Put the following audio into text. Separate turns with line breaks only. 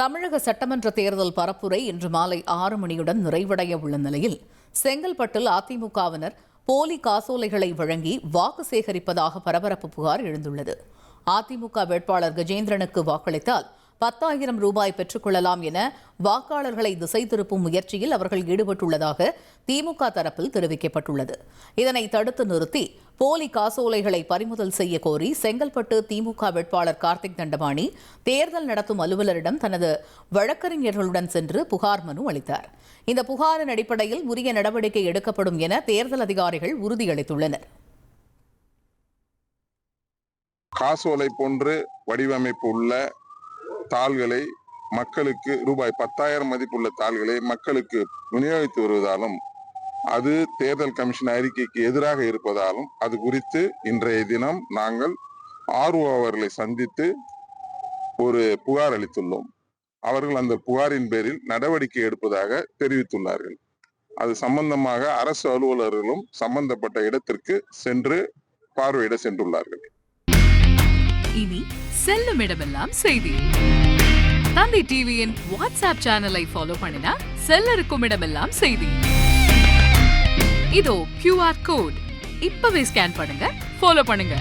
தமிழக சட்டமன்ற தேர்தல் பரப்புரை இன்று மாலை 6 மணியுடன் நிறைவடைய உள்ள நிலையில் செங்கல்பட்டில் அதிமுகவினர் போலி காசோலைகளை வழங்கி வாக்கு சேகரிப்பதாக பரபரப்பு புகார் எழுந்துள்ளது. அதிமுக வேட்பாளர் கஜேந்திரனுக்கு வாக்களித்தால் 10,000 ரூபாய் பெற்றுக் கொள்ளலாம் என வாக்காளர்களை திசை திருப்பும் முயற்சியில் அவர்கள் ஈடுபட்டுள்ளதாக திமுக தரப்பில் தெரிவிக்கப்பட்டுள்ளது. இதனை தடுத்து நிறுத்தி போலி காசோலைகளை பறிமுதல் செய்ய கோரி செங்கல்பட்டு திமுக வேட்பாளர் கார்த்திக் தண்டபாணி தேர்தல் நடத்தும் அலுவலரிடம் தனது வழக்கறிஞர்களுடன் சென்று புகார் மனு அளித்தார். இந்த புகாரின் அடிப்படையில் உரிய நடவடிக்கை எடுக்கப்படும் என தேர்தல் அதிகாரிகள் உறுதியளித்துள்ளனர்.
காசோலை போன்று வடிவமைப்பு உள்ள தாள்களை மக்களுக்கு ரூபாய் 10,000 மதிப்புள்ள தாள்களை மக்களுக்கு விநியோகித்து வருவதாலும் அது தேர்தல் கமிஷன் அறிக்கைக்கு எதிராக இருப்பதாலும் அது குறித்து இன்றைய தினம் நாங்கள் ஆர்ஓ அவர்களை சந்தித்து ஒரு புகார் அளித்துள்ளோம். அவர்கள் அந்த புகாரின் பேரில் நடவடிக்கை எடுப்பதாக தெரிவித்துள்ளார்கள். அது சம்பந்தமாக அரசு அலுவலர்களும் சம்பந்தப்பட்ட இடத்திற்கு சென்று பார்வையிட சென்றுள்ளார்கள்.
இனி செல்லும் இடமெல்லாம் செய்தி. தந்தை டிவியின் வாட்ஸ்அப் சேனலை ஃபாலோ பண்ணினா செல்ல இருக்கும் இடமெல்லாம் செய்தி. இதோ QR கோட் இப்பவே ஸ்கேன் பண்ணுங்க, ஃபாலோ பண்ணுங்க.